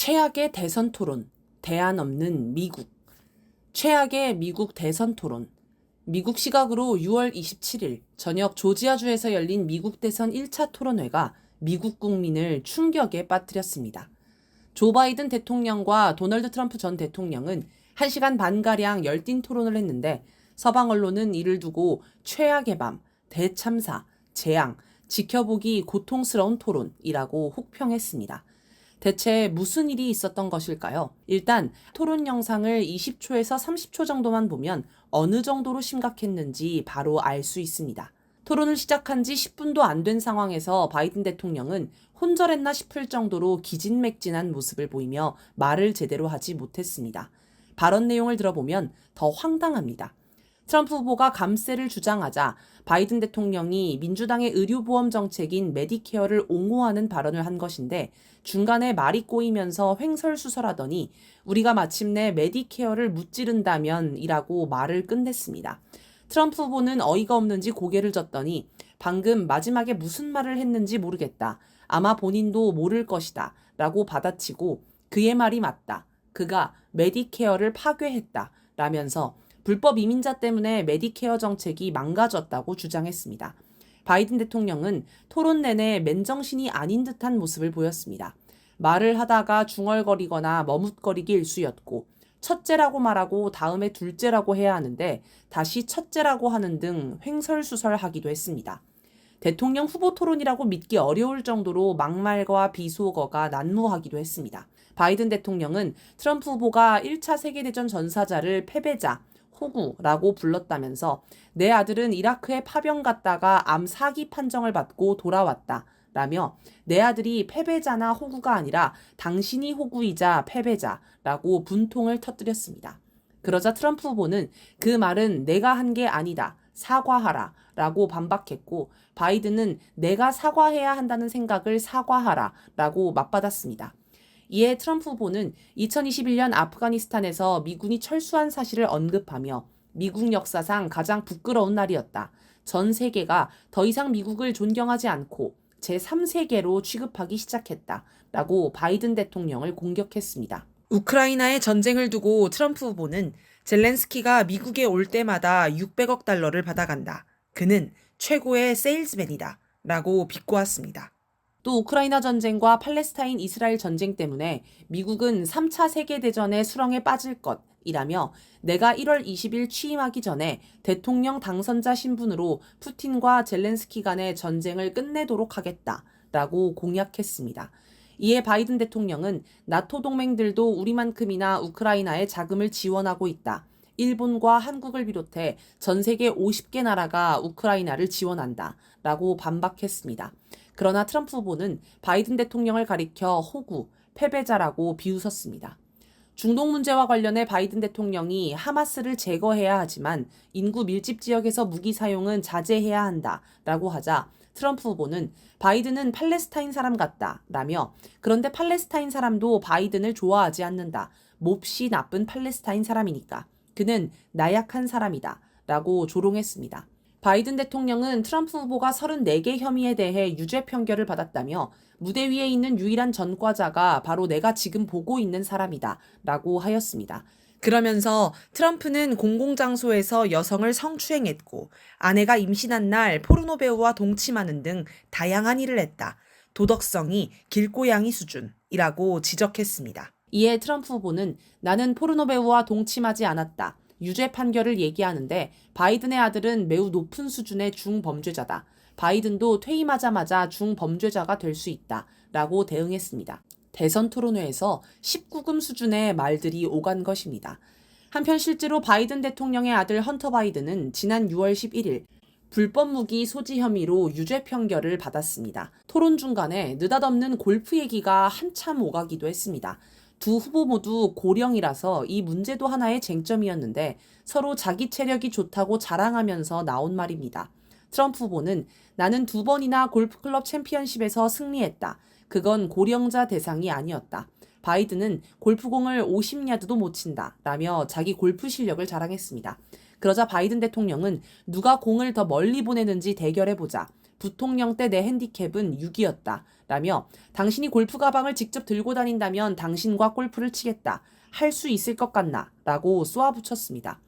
최악의 대선 토론, 대안 없는 미국. 최악의 미국 대선 토론. 미국 시각으로 6월 27일 저녁 조지아주에서 열린 미국 대선 1차 토론회가 미국 국민을 충격에 빠뜨렸습니다. 조 바이든 대통령과 도널드 트럼프 전 대통령은 1시간 반가량 열띤 토론을 했는데 서방 언론은 이를 두고 최악의 밤, 대참사, 재앙, 지켜보기 고통스러운 토론이라고 혹평했습니다. 대체 무슨 일이 있었던 것일까요? 일단 토론 영상을 20초에서 30초 정도만 보면 어느 정도로 심각했는지 바로 알 수 있습니다. 토론을 시작한 지 10분도 안 된 상황에서 바이든 대통령은 혼절했나 싶을 정도로 기진맥진한 모습을 보이며 말을 제대로 하지 못했습니다. 발언 내용을 들어보면 더 황당합니다. 트럼프 후보가 감세를 주장하자 바이든 대통령이 민주당의 의료보험 정책인 메디케어를 옹호하는 발언을 한 것인데 중간에 말이 꼬이면서 횡설수설하더니 우리가 마침내 메디케어를 무찌른다면 이라고 말을 끝냈습니다. 트럼프 후보는 어이가 없는지 고개를 젓더니 방금 마지막에 무슨 말을 했는지 모르겠다. 아마 본인도 모를 것이다. 라고 받아치고 그의 말이 맞다. 그가 메디케어를 파괴했다. 라면서 불법 이민자 때문에 메디케어 정책이 망가졌다고 주장했습니다. 바이든 대통령은 토론 내내 맨정신이 아닌 듯한 모습을 보였습니다. 말을 하다가 중얼거리거나 머뭇거리기 일쑤였고 첫째라고 말하고 다음에 둘째라고 해야 하는데 다시 첫째라고 하는 등 횡설수설하기도 했습니다. 대통령 후보 토론이라고 믿기 어려울 정도로 막말과 비속어가 난무하기도 했습니다. 바이든 대통령은 트럼프 후보가 1차 세계대전 전사자를 패배자, 호구라고 불렀다면서 내 아들은 이라크에 파병 갔다가 암 4기 판정을 받고 돌아왔다. 라며 내 아들이 패배자나 호구가 아니라 당신이 호구이자 패배자라고 분통을 터뜨렸습니다. 그러자 트럼프 후보는 그 말은 내가 한 게 아니다. 사과하라 라고 반박했고 바이든은 내가 사과해야 한다는 생각을 사과하라 라고 맞받았습니다. 이에 트럼프 후보는 2021년 아프가니스탄에서 미군이 철수한 사실을 언급하며 미국 역사상 가장 부끄러운 날이었다. 전 세계가 더 이상 미국을 존경하지 않고 제3세계로 취급하기 시작했다. 라고 바이든 대통령을 공격했습니다. 우크라이나의 전쟁을 두고 트럼프 후보는 젤렌스키가 미국에 올 때마다 600억 달러를 받아간다. 그는 최고의 세일즈맨이다. 라고 비꼬았습니다. 또 우크라이나 전쟁과 팔레스타인 이스라엘 전쟁 때문에 미국은 3차 세계대전의 수렁에 빠질 것이라며 내가 1월 20일 취임하기 전에 대통령 당선자 신분으로 푸틴과 젤렌스키 간의 전쟁을 끝내도록 하겠다라고 공약했습니다. 이에 바이든 대통령은 나토 동맹들도 우리만큼이나 우크라이나에 자금을 지원하고 있다. 일본과 한국을 비롯해 전 세계 50개 나라가 우크라이나를 지원한다. 라고 반박했습니다. 그러나 트럼프 후보는 바이든 대통령을 가리켜 호구, 패배자라고 비웃었습니다. 중동 문제와 관련해 바이든 대통령이 하마스를 제거해야 하지만 인구 밀집 지역에서 무기 사용은 자제해야 한다라고 하자 트럼프 후보는 바이든은 팔레스타인 사람 같다 라며 그런데 팔레스타인 사람도 바이든을 좋아하지 않는다. 몹시 나쁜 팔레스타인 사람이니까. 그는 나약한 사람이다 라고 조롱했습니다. 바이든 대통령은 트럼프 후보가 34개 혐의에 대해 유죄 판결을 받았다며 무대 위에 있는 유일한 전과자가 바로 내가 지금 보고 있는 사람이다 라고 하였습니다. 그러면서 트럼프는 공공장소에서 여성을 성추행했고 아내가 임신한 날 포르노 배우와 동침하는 등 다양한 일을 했다. 도덕성이 길고양이 수준이라고 지적했습니다. 이에 트럼프 후보는 나는 포르노 배우와 동침하지 않았다. 유죄 판결을 얘기하는데 바이든의 아들은 매우 높은 수준의 중범죄자다. 바이든도 퇴임하자마자 중범죄자가 될 수 있다. 라고 대응했습니다. 대선 토론회에서 19금 수준의 말들이 오간 것입니다. 한편 실제로 바이든 대통령의 아들 헌터 바이든은 지난 6월 11일 불법 무기 소지 혐의로 유죄 판결을 받았습니다. 토론 중간에 느닷없는 골프 얘기가 한참 오가기도 했습니다. 두 후보 모두 고령이라서 이 문제도 하나의 쟁점이었는데 서로 자기 체력이 좋다고 자랑하면서 나온 말입니다. 트럼프 후보는 나는 2번이나 골프클럽 챔피언십에서 승리했다. 그건 고령자 대상이 아니었다. 바이든은 골프공을 50야드도 못 친다. 라며 자기 골프 실력을 자랑했습니다. 그러자 바이든 대통령은 누가 공을 더 멀리 보내는지 대결해보자. 부통령 때 내 핸디캡은 6이었다. 라며 당신이 골프 가방을 직접 들고 다닌다면 당신과 골프를 치겠다. 할 수 있을 것 같나? 라고 쏘아붙였습니다.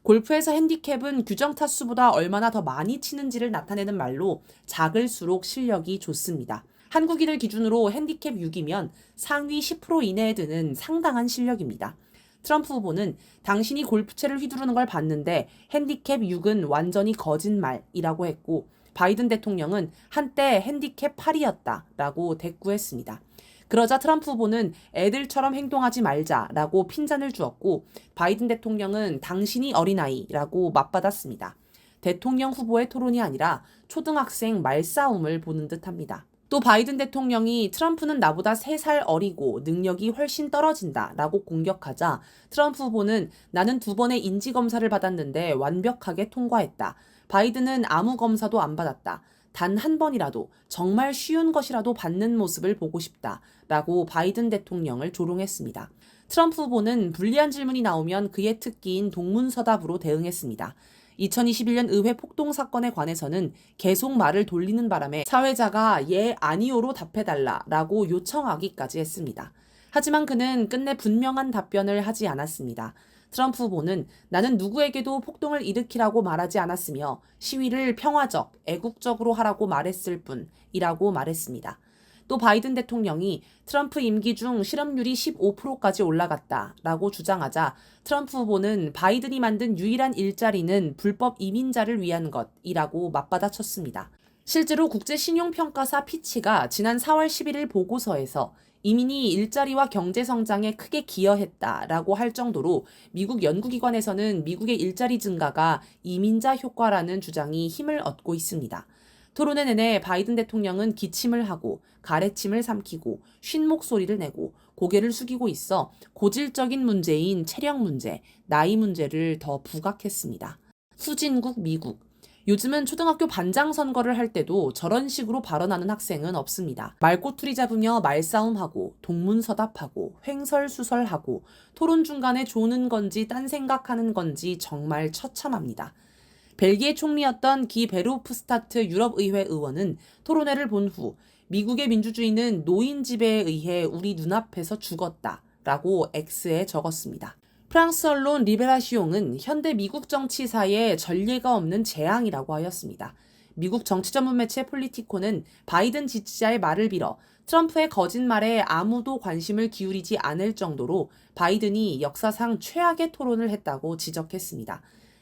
골프에서 핸디캡은 규정 타수보다 얼마나 더 많이 치는지를 나타내는 말로 작을수록 실력이 좋습니다. 한국인을 기준으로 핸디캡 6이면 상위 10% 이내에 드는 상당한 실력입니다. 트럼프 후보는 당신이 골프채를 휘두르는 걸 봤는데 핸디캡 6은 완전히 거짓말이라고 했고, 바이든 대통령은 한때 핸디캡 8이었다라고 대꾸했습니다. 그러자 트럼프 후보는 애들처럼 행동하지 말자라고 핀잔을 주었고, 바이든 대통령은 당신이 어린아이라고 맞받았습니다. 대통령 후보의 토론이 아니라 초등학생 말싸움을 보는 듯합니다. 또 바이든 대통령이 트럼프는 나보다 3살 어리고 능력이 훨씬 떨어진다라고 공격하자 트럼프 후보는 나는 2번의 인지검사를 받았는데 완벽하게 통과했다. 바이든은 아무 검사도 안 받았다. 단 한 번이라도 정말 쉬운 것이라도 받는 모습을 보고 싶다. 라고 바이든 대통령을 조롱했습니다. 트럼프 후보는 불리한 질문이 나오면 그의 특기인 동문서답으로 대응했습니다. 2021년 의회 폭동 사건에 관해서는 계속 말을 돌리는 바람에 사회자가 예, 아니오로 답해달라라고 요청하기까지 했습니다. 하지만 그는 끝내 분명한 답변을 하지 않았습니다. 트럼프 후보는 나는 누구에게도 폭동을 일으키라고 말하지 않았으며 시위를 평화적, 애국적으로 하라고 말했을 뿐이라고 말했습니다. 또 바이든 대통령이 트럼프 임기 중 실업률이 15%까지 올라갔다라고 주장하자 트럼프 후보는 바이든이 만든 유일한 일자리는 불법 이민자를 위한 것이라고 맞받아쳤습니다. 실제로 국제신용평가사 피치가 지난 4월 11일 보고서에서 이민이 일자리와 경제 성장에 크게 기여했다라고 할 정도로 미국 연구기관에서는 미국의 일자리 증가가 이민자 효과라는 주장이 힘을 얻고 있습니다. 토론회 내내 바이든 대통령은 기침을 하고 가래침을 삼키고 쉰 목소리를 내고 고개를 숙이고 있어 고질적인 문제인 체력 문제, 나이 문제를 더 부각했습니다. 후진국 미국. 요즘은 초등학교 반장 선거를 할 때도 저런 식으로 발언하는 학생은 없습니다. 말꼬투리 잡으며 말싸움하고 동문서답하고 횡설수설하고 토론 중간에 조는 건지 딴 생각하는 건지 정말 처참합니다. 벨기에 총리였던 기 베르호프스타트 유럽의회 의원은 토론회를 본 후 미국의 민주주의는 노인 지배에 의해 우리 눈앞에서 죽었다라고 X에 적었습니다. 프랑스 언론 리베라시옹은 현대 미국 정치사에 전례가 없는 재앙이라고 하였습니다. 미국 정치 전문 매체 폴리티코는 바이든 지지자의 말을 빌어 트럼프의 거짓말에 아무도 관심을 기울이지 않을 정도로 바이든이 역사상 최악의 토론을 했다고 지적했습니다.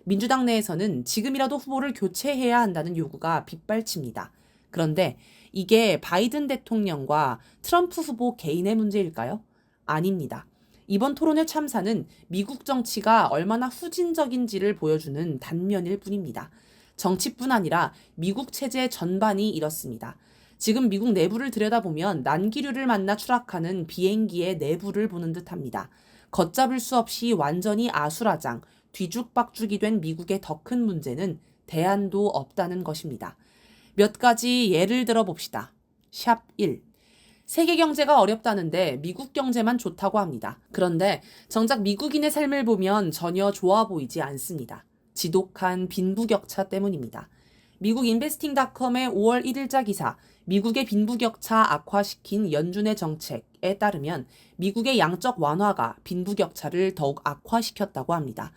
민주당 내에서는 지금이라도 후보를 교체해야 한다는 요구가 빗발칩니다. 그런데 이게 바이든 대통령과 트럼프 후보 개인의 문제일까요? 아닙니다. 이번 토론회 참사는 미국 정치가 얼마나 후진적인지를 보여주는 단면일 뿐입니다. 정치뿐 아니라 미국 체제 전반이 이렇습니다. 지금 미국 내부를 들여다보면 난기류를 만나 추락하는 비행기의 내부를 보는 듯합니다. 걷잡을 수 없이 완전히 아수라장, 뒤죽박죽이 된 미국의 더 큰 문제는 대안도 없다는 것입니다. 몇 가지 예를 들어 봅시다. 샵 1. 세계 경제가 어렵다는데 미국 경제만 좋다고 합니다. 그런데 정작 미국인의 삶을 보면 전혀 좋아 보이지 않습니다. 지독한 빈부격차 때문입니다. 미국 인베스팅닷컴의 5월 1일자 기사, 미국의 빈부격차 악화시킨 연준의 정책에 따르면 미국의 양적 완화가 빈부격차를 더욱 악화시켰다고 합니다.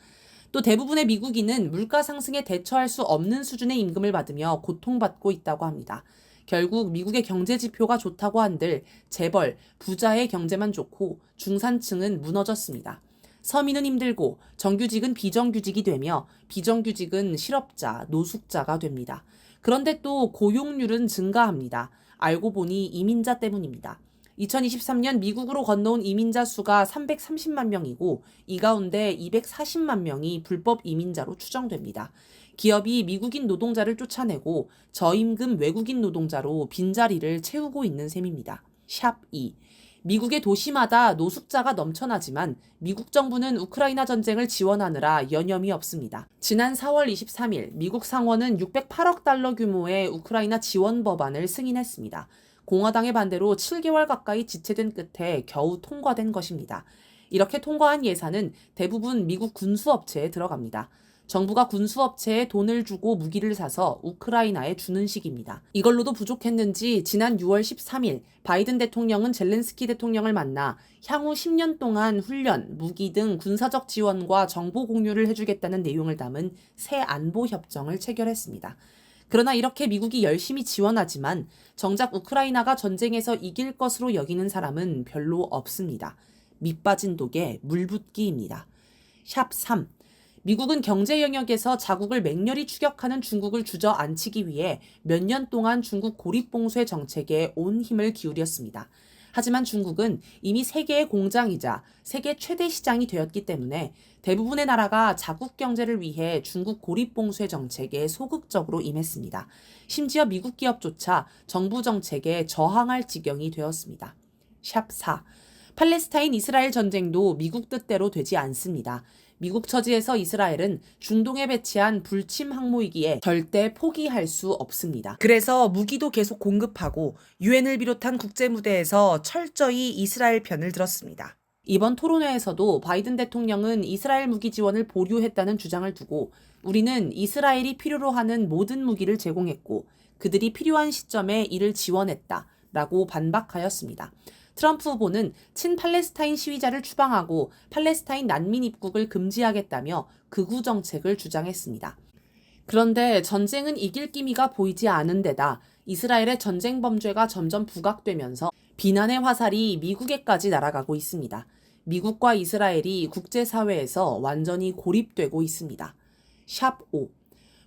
또 대부분의 미국인은 물가 상승에 대처할 수 없는 수준의 임금을 받으며 고통받고 있다고 합니다. 결국 미국의 경제 지표가 좋다고 한들 재벌, 부자의 경제만 좋고 중산층은 무너졌습니다. 서민은 힘들고 정규직은 비정규직이 되며 비정규직은 실업자, 노숙자가 됩니다. 그런데 또 고용률은 증가합니다. 알고 보니 이민자 때문입니다. 2023년 미국으로 건너온 이민자 수가 330만 명이고 이 가운데 240만 명이 불법 이민자로 추정됩니다. 기업이 미국인 노동자를 쫓아내고 저임금 외국인 노동자로 빈자리를 채우고 있는 셈입니다. 샵 2. 미국의 도시마다 노숙자가 넘쳐나지만 미국 정부는 우크라이나 전쟁을 지원하느라 여념이 없습니다. 지난 4월 23일 미국 상원은 608억 달러 규모의 우크라이나 지원 법안을 승인했습니다. 공화당의 반대로 7개월 가까이 지체된 끝에 겨우 통과된 것입니다. 이렇게 통과한 예산은 대부분 미국 군수업체에 들어갑니다. 정부가 군수업체에 돈을 주고 무기를 사서 우크라이나에 주는 식입니다. 이걸로도 부족했는지 지난 6월 13일 바이든 대통령은 젤렌스키 대통령을 만나 향후 10년 동안 훈련, 무기 등 군사적 지원과 정보 공유를 해주겠다는 내용을 담은 새 안보 협정을 체결했습니다. 그러나 이렇게 미국이 열심히 지원하지만 정작 우크라이나가 전쟁에서 이길 것으로 여기는 사람은 별로 없습니다. 밑 빠진 독에 물 붓기입니다. 샵 3. 미국은 경제 영역에서 자국을 맹렬히 추격하는 중국을 주저앉히기 위해 몇 년 동안 중국 고립봉쇄 정책에 온 힘을 기울였습니다. 하지만 중국은 이미 세계의 공장이자 세계 최대 시장이 되었기 때문에 대부분의 나라가 자국 경제를 위해 중국 고립봉쇄 정책에 소극적으로 임했습니다. 심지어 미국 기업조차 정부 정책에 저항할 지경이 되었습니다. 샵 4. 팔레스타인 이스라엘 전쟁도 미국 뜻대로 되지 않습니다. 미국 처지에서 이스라엘은 중동에 배치한 불침 항모이기에 절대 포기할 수 없습니다. 그래서 무기도 계속 공급하고 유엔을 비롯한 국제 무대에서 철저히 이스라엘 편을 들었습니다. 이번 토론회에서도 바이든 대통령은 이스라엘 무기 지원을 보류했다는 주장을 두고 우리는 이스라엘이 필요로 하는 모든 무기를 제공했고 그들이 필요한 시점에 이를 지원했다라고 반박하였습니다. 트럼프 후보는 친팔레스타인 시위자를 추방하고 팔레스타인 난민 입국을 금지하겠다며 극우 정책을 주장했습니다. 그런데 전쟁은 이길 기미가 보이지 않은 데다 이스라엘의 전쟁 범죄가 점점 부각되면서 비난의 화살이 미국에까지 날아가고 있습니다. 미국과 이스라엘이 국제사회에서 완전히 고립되고 있습니다. 샵 5.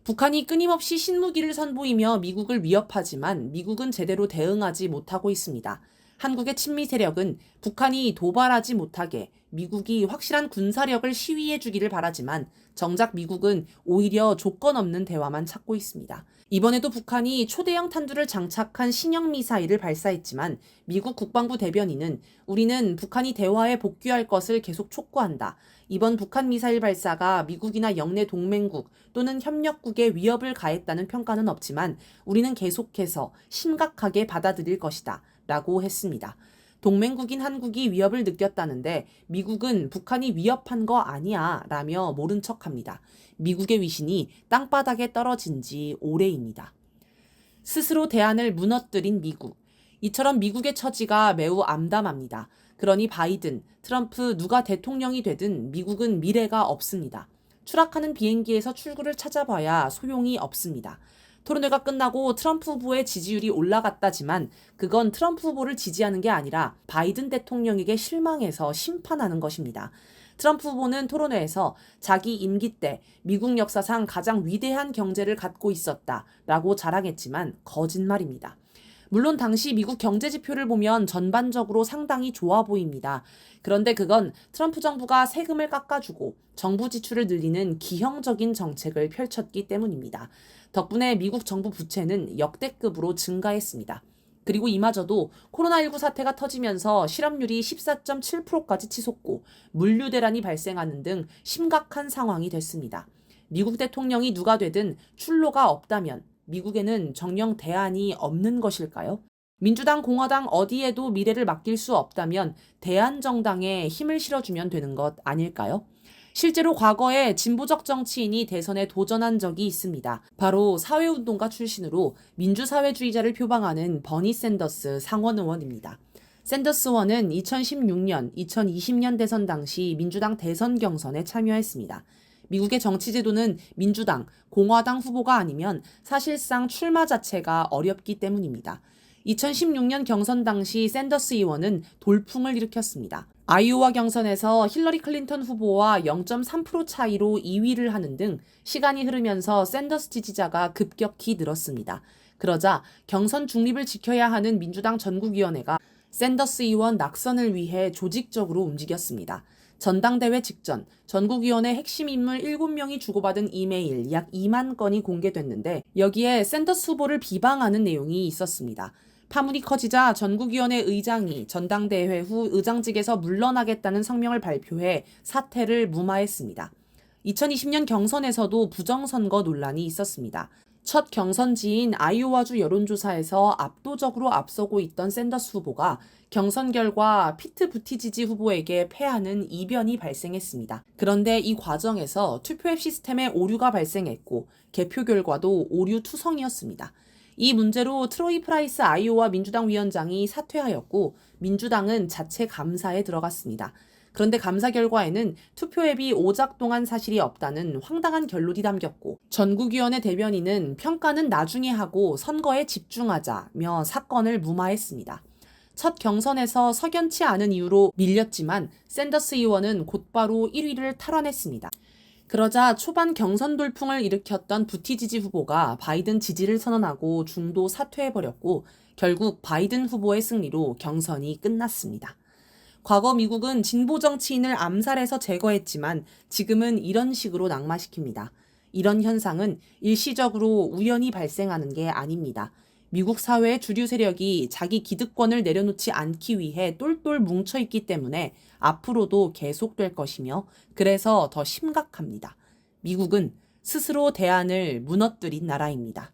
북한이 끊임없이 신무기를 선보이며 미국을 위협하지만 미국은 제대로 대응하지 못하고 있습니다. 한국의 친미 세력은 북한이 도발하지 못하게 미국이 확실한 군사력을 시위해 주기를 바라지만 정작 미국은 오히려 조건 없는 대화만 찾고 있습니다. 이번에도 북한이 초대형 탄두를 장착한 신형 미사일을 발사했지만 미국 국방부 대변인은 우리는 북한이 대화에 복귀할 것을 계속 촉구한다. 이번 북한 미사일 발사가 미국이나 영내 동맹국 또는 협력국에 위협을 가했다는 평가는 없지만 우리는 계속해서 심각하게 받아들일 것이다. 라고 했습니다. 동맹국인 한국이 위협을 느꼈다는데 미국은 북한이 위협한 거 아니야 라며 모른 척합니다. 미국의 위신이 땅바닥에 떨어진 지 오래입니다. 스스로 대안을 무너뜨린 미국. 이처럼 미국의 처지가 매우 암담합니다. 그러니 바이든, 트럼프 누가 대통령이 되든 미국은 미래가 없습니다. 추락하는 비행기에서 출구를 찾아봐야 소용이 없습니다. 토론회가 끝나고 트럼프 후보의 지지율이 올라갔다지만 그건 트럼프 후보를 지지하는 게 아니라 바이든 대통령에게 실망해서 심판하는 것입니다. 트럼프 후보는 토론회에서 자기 임기 때 미국 역사상 가장 위대한 경제를 갖고 있었다라고 자랑했지만 거짓말입니다. 물론 당시 미국 경제 지표를 보면 전반적으로 상당히 좋아 보입니다. 그런데 그건 트럼프 정부가 세금을 깎아주고 정부 지출을 늘리는 기형적인 정책을 펼쳤기 때문입니다. 덕분에 미국 정부 부채는 역대급으로 증가했습니다. 그리고 이마저도 코로나19 사태가 터지면서 실업률이 14.7%까지 치솟고 물류 대란이 발생하는 등 심각한 상황이 됐습니다. 미국 대통령이 누가 되든 출로가 없다면 미국에는 정녕 대안이 없는 것일까요? 민주당, 공화당 어디에도 미래를 맡길 수 없다면 대한정당에 힘을 실어주면 되는 것 아닐까요? 실제로 과거에 진보적 정치인이 대선에 도전한 적이 있습니다. 바로 사회운동가 출신으로 민주사회주의자를 표방하는 버니 샌더스 상원 의원입니다. 샌더스 의원은 2016년, 2020년 대선 당시 민주당 대선 경선에 참여했습니다. 미국의 정치제도는 민주당, 공화당 후보가 아니면 사실상 출마 자체가 어렵기 때문입니다. 2016년 경선 당시 샌더스 의원은 돌풍을 일으켰습니다. 아이오와 경선에서 힐러리 클린턴 후보와 0.3% 차이로 2위를 하는 등 시간이 흐르면서 샌더스 지지자가 급격히 늘었습니다. 그러자 경선 중립을 지켜야 하는 민주당 전국위원회가 샌더스 의원 낙선을 위해 조직적으로 움직였습니다. 전당대회 직전 전국위원회 핵심 인물 7명이 주고받은 이메일 약 2만 건이 공개됐는데 여기에 샌더스 후보를 비방하는 내용이 있었습니다. 파문이 커지자 전국위원회 의장이 전당대회 후 의장직에서 물러나겠다는 성명을 발표해 사태를 무마했습니다. 2020년 경선에서도 부정선거 논란이 있었습니다. 첫 경선지인 아이오와주 여론조사에서 압도적으로 앞서고 있던 샌더스 후보가 경선 결과 피트 부티지지 후보에게 패하는 이변이 발생했습니다. 그런데 이 과정에서 투표앱 시스템에 오류가 발생했고 개표 결과도 오류 투성이었습니다. 이 문제로 트로이 프라이스 아이오와 민주당 위원장이 사퇴하였고 민주당은 자체 감사에 들어갔습니다. 그런데 감사 결과에는 투표앱이 오작동한 사실이 없다는 황당한 결론이 담겼고 전국위원회 대변인은 평가는 나중에 하고 선거에 집중하자며 사건을 무마했습니다. 첫 경선에서 석연치 않은 이유로 밀렸지만 샌더스 의원은 곧바로 1위를 탈환했습니다. 그러자 초반 경선 돌풍을 일으켰던 부티지지 후보가 바이든 지지를 선언하고 중도 사퇴해버렸고 결국 바이든 후보의 승리로 경선이 끝났습니다. 과거 미국은 진보 정치인을 암살해서 제거했지만 지금은 이런 식으로 낙마시킵니다. 이런 현상은 일시적으로 우연히 발생하는 게 아닙니다. 미국 사회의 주류 세력이 자기 기득권을 내려놓지 않기 위해 똘똘 뭉쳐있기 때문에 앞으로도 계속될 것이며 그래서 더 심각합니다. 미국은 스스로 대안을 무너뜨린 나라입니다.